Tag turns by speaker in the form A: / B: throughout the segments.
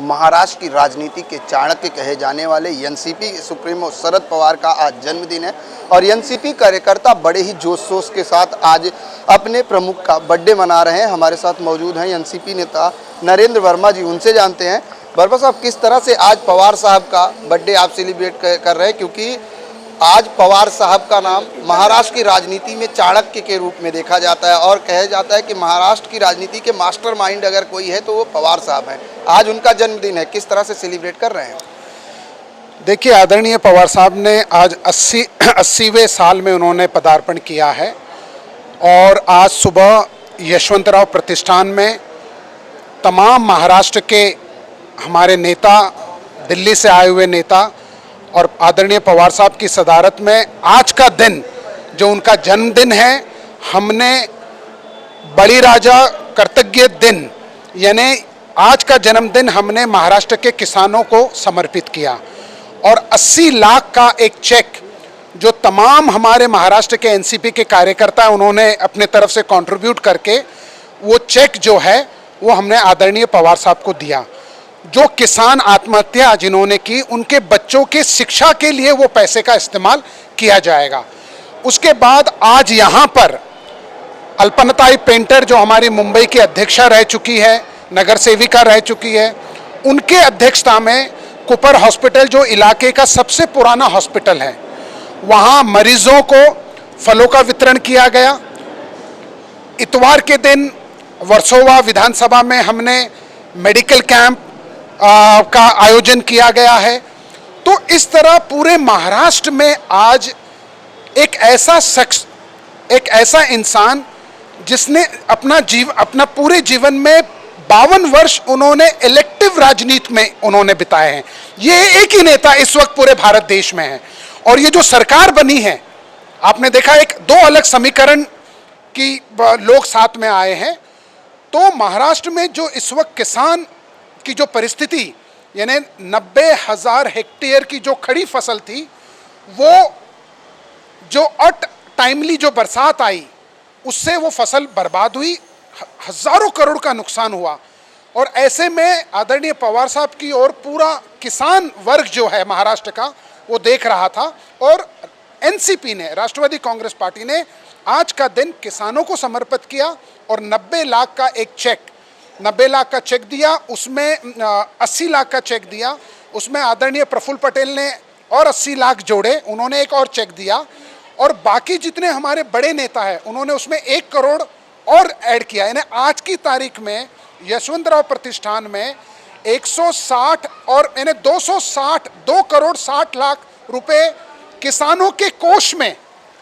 A: महाराष्ट्र की राजनीति के चाणक्य कहे जाने वाले एनसीपी सुप्रीमो शरद पवार का आज जन्मदिन है और एनसीपी कार्यकर्ता बड़े ही जोश शोश के साथ आज अपने प्रमुख का बर्थडे मना रहे हैं। हमारे साथ मौजूद हैं एनसीपी नेता नरेंद्र वर्मा जी, उनसे जानते हैं। वर्मा साहब, किस तरह से आज पवार साहब का बर्थडे आप सेलिब्रेट कर रहे हैं, क्योंकि आज पवार साहब का नाम महाराष्ट्र की राजनीति में चाणक्य के रूप में देखा जाता है और कहा जाता है कि महाराष्ट्र की राजनीति के मास्टरमाइंड अगर कोई है तो वो पवार साहब हैं। आज उनका जन्मदिन है, किस तरह से सेलिब्रेट कर रहे हैं?
B: देखिए, आदरणीय पवार साहब ने आज 80वें साल में उन्होंने पदार्पण किया है और आज सुबह यशवंतराव प्रतिष्ठान में तमाम महाराष्ट्र के हमारे नेता, दिल्ली से आए हुए नेता और आदरणीय पवार साहब की सदारत में आज का दिन जो उनका जन्मदिन है, हमने बड़ी राजा कृतज्ञ दिन यानी आज का जन्मदिन हमने महाराष्ट्र के किसानों को समर्पित किया और 80 लाख का एक चेक जो तमाम हमारे महाराष्ट्र के एनसीपी के कार्यकर्ता उन्होंने अपने तरफ से कंट्रीब्यूट करके वो चेक जो है वो हमने आदरणीय पवार साहब को दिया। जो किसान आत्महत्या जिन्होंने की, उनके बच्चों के शिक्षा के लिए वो पैसे का इस्तेमाल किया जाएगा। उसके बाद आज यहाँ पर अल्पनाताई पेंटर जो हमारी मुंबई की अध्यक्षा रह चुकी है, नगर सेविका रह चुकी है, उनके अध्यक्षता में कुपर हॉस्पिटल जो इलाके का सबसे पुराना हॉस्पिटल है, वहाँ मरीजों को फलों का वितरण किया गया। इतवार के दिन वर्सोवा विधानसभा में हमने मेडिकल कैंप का आयोजन किया गया है। तो इस तरह पूरे महाराष्ट्र में आज एक ऐसा शख्स, एक ऐसा इंसान जिसने अपना पूरे जीवन में 52 वर्ष उन्होंने इलेक्टिव राजनीति में उन्होंने बिताए हैं। ये एक ही नेता इस वक्त पूरे भारत देश में है और ये जो सरकार बनी है, आपने देखा एक दो अलग समीकरण की लोग साथ में आए हैं। तो महाराष्ट्र में जो इस वक्त किसान की जो परिस्थिति यानी 90,000 हेक्टेयर की जो खड़ी फसल थी, वो जो टाइमली जो बरसात आई उससे वो फसल बर्बाद हुई, हजारों करोड़ का नुकसान हुआ। और ऐसे में आदरणीय पवार साहब की और पूरा किसान वर्ग जो है महाराष्ट्र का वो देख रहा था और एनसीपी ने, राष्ट्रवादी कांग्रेस पार्टी ने आज का दिन किसानों को समर्पित किया और 90 लाख का एक चेक, 90 लाख का चेक दिया, उसमें 80 लाख का चेक दिया, उसमें आदरणीय प्रफुल्ल पटेल ने और 80 लाख जोड़े, उन्होंने एक और चेक दिया और बाकी जितने हमारे बड़े नेता हैं उन्होंने उसमें 1 करोड़ और ऐड किया। यानी आज की तारीख में यशवंतराव प्रतिष्ठान में 160 और यानी 2 करोड़ 60 लाख रुपए किसानों के कोष में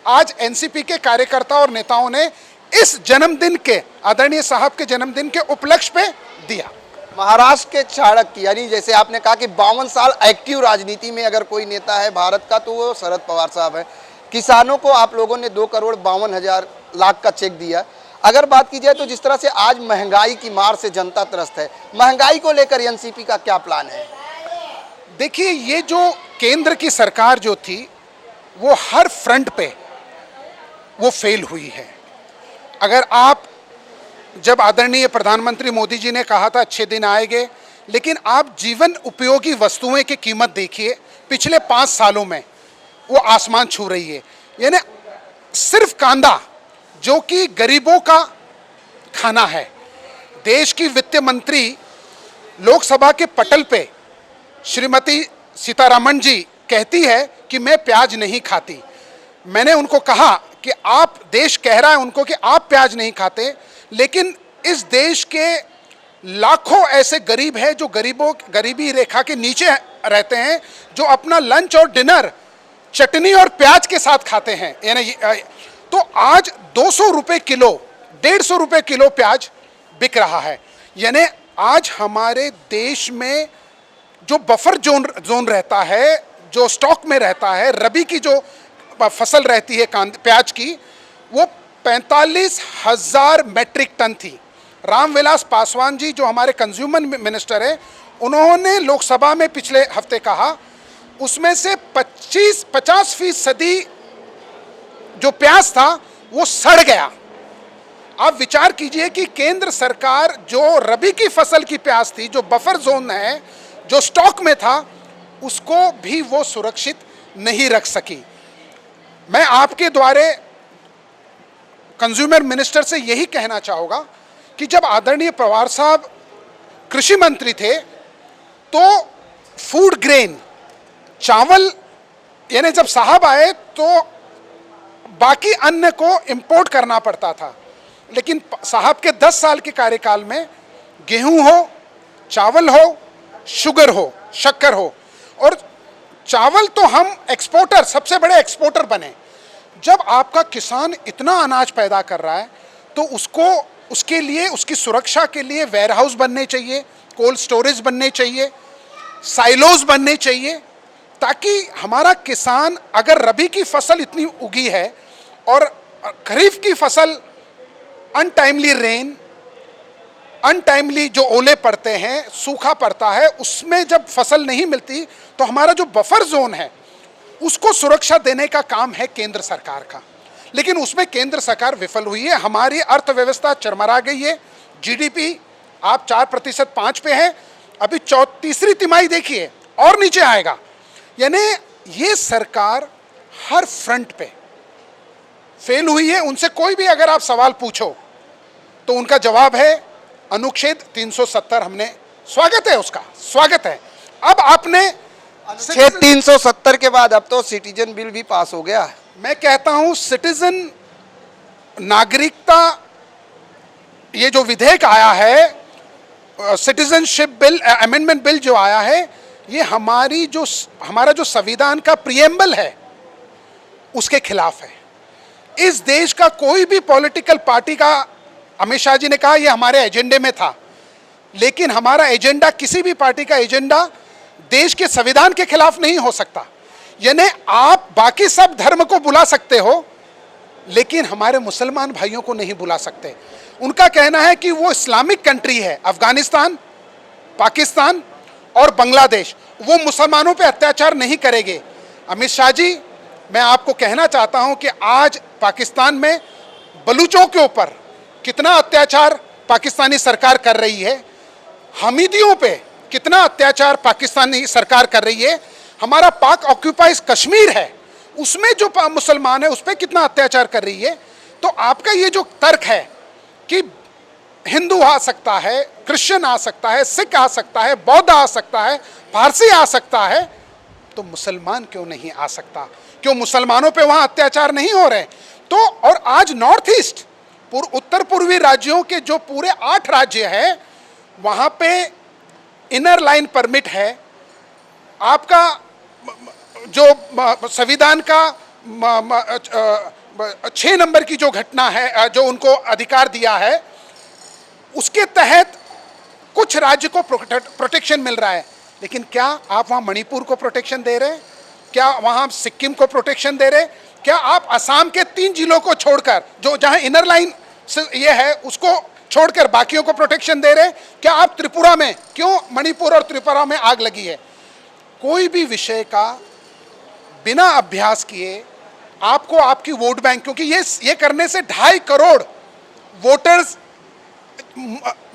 B: आज एनसीपी के कार्यकर्ता और नेताओं ने इस जन्मदिन के, आदरणीय साहब के जन्मदिन के उपलक्ष्य पे दिया।
A: महाराष्ट्र के चाणक्य, यानी जैसे आपने कहा कि 52 साल एक्टिव राजनीति में अगर कोई नेता है भारत का तो वो शरद पवार साहब है। किसानों को आप लोगों ने 2 करोड़ 52 लाख का चेक दिया। अगर बात की जाए तो जिस तरह से आज महंगाई की मार से जनता त्रस्त है, महंगाई को लेकर एनसीपी का क्या प्लान है?
B: देखिए, ये जो केंद्र की सरकार जो थी वो हर फ्रंट पे वो फेल हुई है। अगर आप, जब आदरणीय प्रधानमंत्री मोदी जी ने कहा था अच्छे दिन आएंगे, लेकिन आप जीवन उपयोगी वस्तुएं की कीमत देखिए, पिछले 5 सालों में वो आसमान छू रही है। यानी सिर्फ कांदा जो कि गरीबों का खाना है, देश की वित्त मंत्री लोकसभा के पटल पे श्रीमती सीतारामन जी कहती है कि मैं प्याज नहीं खाती। मैंने उनको कहा कि आप, देश कह रहा है उनको कि आप प्याज नहीं खाते, लेकिन इस देश के लाखों ऐसे गरीब हैं जो गरीबी रेखा के नीचे रहते हैं, जो अपना लंच और डिनर चटनी और प्याज के साथ खाते हैं। यानी तो आज 200 रुपये किलो, 150 रुपये किलो प्याज बिक रहा है। यानी आज हमारे देश में जो बफर जोन रहता है, जो स्टॉक में रहता है, रबी की जो फसल रहती है प्याज की, वो 45,000 मैट्रिक टन थी। रामविलास पासवान जी जो हमारे कंज्यूमर मिनिस्टर है, उन्होंने लोकसभा में पिछले हफ्ते कहा उसमें से 50% जो प्याज था वो सड़ गया। आप विचार कीजिए कि केंद्र सरकार जो रबी की फसल की प्याज थी, जो बफर जोन है, जो स्टॉक में था, उसको भी वो सुरक्षित नहीं रख सकी। मैं आपके द्वारे कंज्यूमर मिनिस्टर से यही कहना चाहूँगा कि जब आदरणीय पवार साहब कृषि मंत्री थे तो फूड ग्रेन चावल, यानी जब साहब आए तो बाकी अन्न को इंपोर्ट करना पड़ता था, लेकिन साहब के 10 साल के कार्यकाल में गेहूं हो, चावल हो, शुगर हो, शक्कर हो, और चावल तो हम एक्सपोर्टर, सबसे बड़े एक्सपोर्टर बने। जब आपका किसान इतना अनाज पैदा कर रहा है तो उसके लिए, उसकी सुरक्षा के लिए वेयर हाउस बनने चाहिए, कोल्ड स्टोरेज बनने चाहिए, साइलोज बनने चाहिए, ताकि हमारा किसान, अगर रबी की फसल इतनी उगी है और खरीफ की फसल अनटाइमली रेन, अनटाइमली जो ओले पड़ते हैं, सूखा पड़ता है, उसमें जब फसल नहीं मिलती तो हमारा जो बफर जोन है उसको सुरक्षा देने का काम है केंद्र सरकार का, लेकिन उसमें केंद्र सरकार विफल हुई है। हमारी अर्थव्यवस्था चरमरा गई है। जीडीपी आप 4% 5 पे है, अभी तीसरी तिमाही देखिए और नीचे आएगा। यानी ये सरकार हर फ्रंट पे फेल हुई है। उनसे कोई भी अगर आप सवाल पूछो तो उनका जवाब है अनुच्छेद 370, हमने स्वागत है, उसका स्वागत है। अब आपने
A: अनुच्छेद 370 के बाद अब तो सिटीजन बिल भी पास हो गया।
B: मैं कहता हूं सिटीजन नागरिकता, ये जो विधेयक आया है, सिटीजनशिप बिल, अमेंडमेंट बिल जो आया है, ये हमारा जो संविधान का प्रिएम्बल है उसके खिलाफ है। इस देश का कोई भी पॉलिटिकल पार्टी का, अमित शाह जी ने कहा ये हमारे एजेंडे में था, लेकिन हमारा एजेंडा, किसी भी पार्टी का एजेंडा देश के संविधान के खिलाफ नहीं हो सकता। यानी आप बाकी सब धर्म को बुला सकते हो, लेकिन हमारे मुसलमान भाइयों को नहीं बुला सकते। उनका कहना है कि वो इस्लामिक कंट्री है, अफगानिस्तान, पाकिस्तान और बांग्लादेश, वो मुसलमानों पे अत्याचार नहीं करेंगे। अमित शाह जी, मैं आपको कहना चाहता हूं कि आज पाकिस्तान में बलूचों के ऊपर कितना अत्याचार पाकिस्तानी सरकार कर रही है, हमीदियों पे कितना अत्याचार पाकिस्तानी सरकार कर रही है, हमारा पाक ऑक्यूपाइज कश्मीर है उसमें जो मुसलमान है उस पर कितना अत्याचार कर रही है। तो आपका ये जो तर्क है कि हिंदू आ सकता है, क्रिश्चियन आ सकता है, सिख आ सकता है, बौद्ध आ सकता है, पारसी आ सकता है, तो मुसलमान क्यों नहीं आ सकता? क्यों मुसलमानों पे वहाँ अत्याचार नहीं हो रहे? तो और आज नॉर्थ ईस्ट, उत्तर पूर्वी राज्यों के जो पूरे 8 राज्य हैं, वहाँ पे इनर लाइन परमिट है। आपका जो संविधान का 6 नंबर की जो घटना है, जो उनको अधिकार दिया है, उसके तहत कुछ राज्य को प्रोटेक्शन मिल रहा है, लेकिन क्या आप वहाँ मणिपुर को प्रोटेक्शन दे रहे हैं? क्या वहाँ सिक्किम को प्रोटेक्शन दे रहे हैं? क्या आप असम के 3 जिलों को छोड़कर, जो जहाँ इनर लाइन ये है, उसको छोड़कर बाकियों को प्रोटेक्शन दे रहे हैं? क्या आप त्रिपुरा में, क्यों मणिपुर और त्रिपुरा में आग लगी है? कोई भी विषय का बिना अभ्यास किए आपको आपकी वोट बैंक, क्योंकि ये करने से 2.5 करोड़ वोटर्स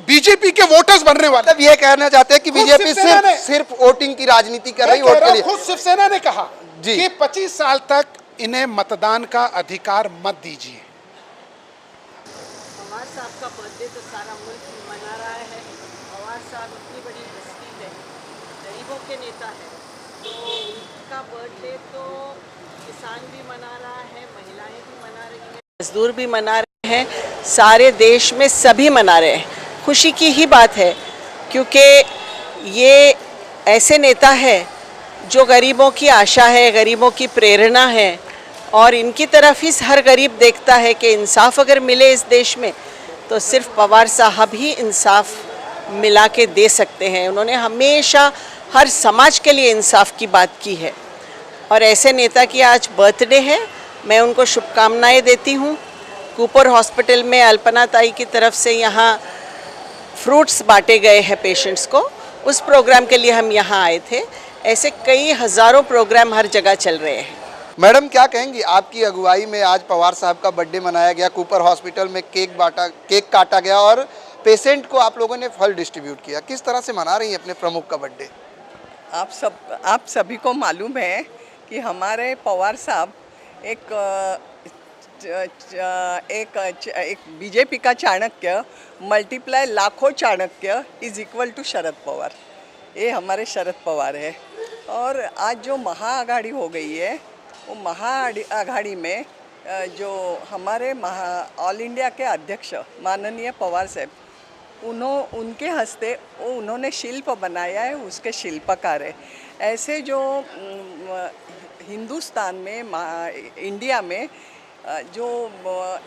B: बीजेपी के वोटर्स बनने वाले।
A: मतलब ये कहना चाहते हैं कि बीजेपी सिर्फ वोटिंग की राजनीति कर रही है।
B: खुद शिवसेना ने कहा कि 25 साल तक इन्हें मतदान का अधिकार मत दीजिए।
C: पवार साहब का बर्थडे तो सारा मुल्क मना रहा है। पवार साहब इतनी बड़ी हस्ती है, गरीबों के नेता है, तो उनका बर्थडे तो किसान भी मना रहा है, महिलाएं भी मना रही हैं, मजदूर भी मना रहे हैं, सारे देश में सभी मना रहे हैं। खुशी की ही बात है, क्योंकि ये ऐसे नेता है जो गरीबों की आशा है, गरीबों की प्रेरणा है, और इनकी तरफ ही हर गरीब देखता है कि इंसाफ अगर मिले इस देश में तो सिर्फ पवार साहब ही इंसाफ मिला के दे सकते हैं। उन्होंने हमेशा हर समाज के लिए इंसाफ की बात की है, और ऐसे नेता की आज बर्थडे है। मैं उनको शुभकामनाएं देती हूँ। कूपर हॉस्पिटल में अल्पना ताई की तरफ से यहाँ फ्रूट्स बांटे गए हैं पेशेंट्स को, उस प्रोग्राम के लिए हम यहाँ आए थे। ऐसे कई हज़ारों प्रोग्राम हर जगह चल रहे हैं।
A: मैडम क्या कहेंगी, आपकी अगुवाई में आज पवार साहब का बर्थडे मनाया गया, कूपर हॉस्पिटल में केक काटा गया और पेशेंट को आप लोगों ने फल डिस्ट्रीब्यूट किया। किस तरह से मना रही हैं अपने प्रमुख का बर्थडे?
C: आप सभी को मालूम है कि हमारे पवार साहब एक बीजेपी का चाणक्य मल्टीप्लाई लाखों Chanakya is equal to Sharad Pawar. ये हमारे शरद पवार है। और आज जो महाआघाड़ी हो गई है, वो महाआघाड़ी में जो हमारे ऑल इंडिया के अध्यक्ष माननीय पवार साहब, उनके हस्ते उन्होंने शिल्प बनाया है, उसके शिल्पकार है। ऐसे जो हिंदुस्तान में इंडिया में जो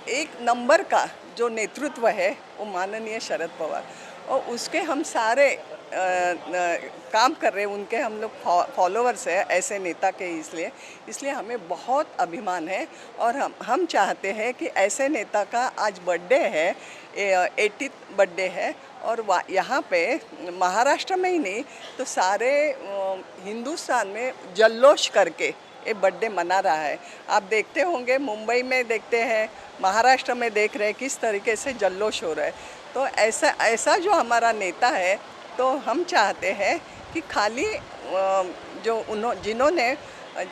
C: एक नंबर का जो नेतृत्व है वो माननीय शरद पवार, और उसके हम सारे काम कर रहे हैं, उनके हम लोग फॉलोअर्स हैं ऐसे नेता के। इसलिए हमें बहुत अभिमान है और हम चाहते हैं कि ऐसे नेता का आज बर्थडे है, 80th बर्थडे है, और यहाँ पे महाराष्ट्र में ही नहीं तो सारे हिंदुस्तान में जल्लोष करके ये बर्थडे मना रहा है। आप देखते होंगे, मुंबई में देखते हैं, महाराष्ट्र में देख रहे हैं किस तरीके से जल्लोष हो रहा है। तो ऐसा जो हमारा नेता है, तो हम चाहते हैं कि खाली जिन्होंने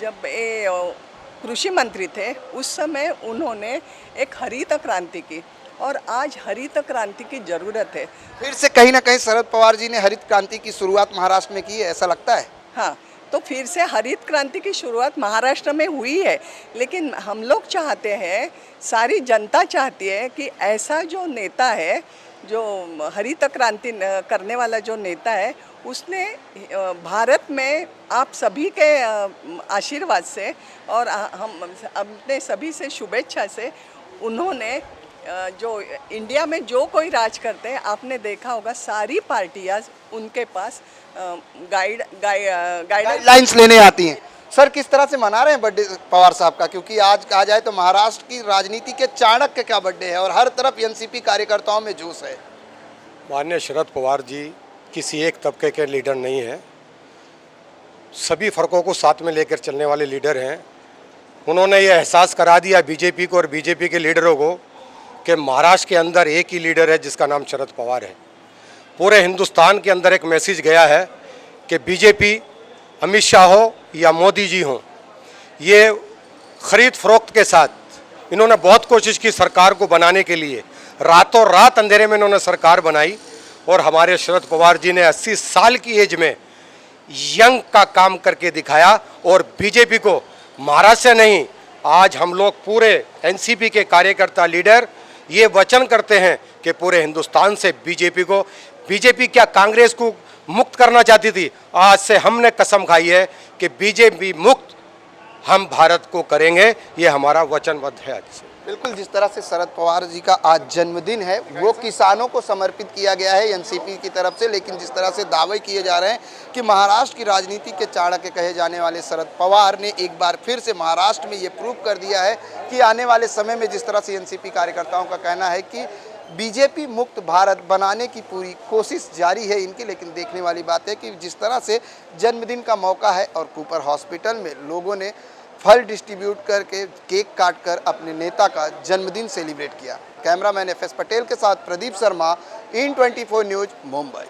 C: जब ये कृषि मंत्री थे उस समय उन्होंने एक हरित क्रांति की, और आज हरित क्रांति की ज़रूरत है।
A: फिर से कहीं ना कहीं शरद पवार जी ने हरित क्रांति की शुरुआत महाराष्ट्र में की है, ऐसा लगता है?
C: हाँ, तो फिर से हरित क्रांति की शुरुआत महाराष्ट्र में हुई है, लेकिन हम लोग चाहते हैं, सारी जनता चाहती है कि ऐसा जो नेता है, जो हरित क्रांति करने वाला जो नेता है, उसने भारत में आप सभी के आशीर्वाद से और हम अपने सभी से शुभेच्छा से उन्होंने जो इंडिया में जो कोई राज करते हैं, आपने देखा होगा सारी पार्टियां उनके पास
A: गाइडलाइंस लेने आती हैं। सर, किस तरह से मना रहे हैं बर्थडे पवार साहब का, क्योंकि आज कहा जाए तो महाराष्ट्र की राजनीति के चाणक्य का बर्थडे है और हर तरफ एनसीपी कार्यकर्ताओं में जोश है।
D: माननीय शरद पवार जी किसी एक तबके के लीडर नहीं हैं, सभी फ़र्कों को साथ में लेकर चलने वाले लीडर हैं। उन्होंने ये एहसास करा दिया बीजेपी को और बीजेपी के लीडरों को कि महाराष्ट्र के अंदर एक ही लीडर है जिसका नाम शरद पवार है। पूरे हिंदुस्तान के अंदर एक मैसेज गया है कि बीजेपी अमित शाह हो या मोदी जी हों, ये खरीद फरोख्त के साथ इन्होंने बहुत कोशिश की सरकार को बनाने के लिए, रातों रात अंधेरे में इन्होंने सरकार बनाई, और हमारे शरद पवार जी ने 80 साल की एज में यंग का काम करके दिखाया। और बीजेपी को महाराष्ट्र से नहीं, आज हम लोग पूरे एनसीपी के कार्यकर्ता लीडर ये वचन करते हैं कि पूरे हिंदुस्तान से बीजेपी क्या कांग्रेस को मुक्त करना चाहती थी, आज से हमने कसम खाई है कि बीजेपी मुक्त हम भारत को करेंगे, ये हमारा वचनबद्ध है। आज से
A: बिल्कुल, जिस तरह से शरद पवार जी का आज जन्मदिन है वो किसानों को समर्पित किया गया है एनसीपी की तरफ से, लेकिन जिस तरह से दावे किए जा रहे हैं कि महाराष्ट्र की राजनीति के चाणक्य कहे जाने वाले शरद पवार ने एक बार फिर से महाराष्ट्र में ये प्रूव कर दिया है कि आने वाले समय में, जिस तरह से एनसीपी कार्यकर्ताओं का कहना है कि बीजेपी मुक्त भारत बनाने की पूरी कोशिश जारी है इनकी। लेकिन देखने वाली बात है कि जिस तरह से जन्मदिन का मौका है और कूपर हॉस्पिटल में लोगों ने फल डिस्ट्रीब्यूट करके, केक काट कर अपने नेता का जन्मदिन सेलिब्रेट किया। कैमरामैन FS पटेल के साथ प्रदीप शर्मा, IN24 न्यूज़, मुंबई।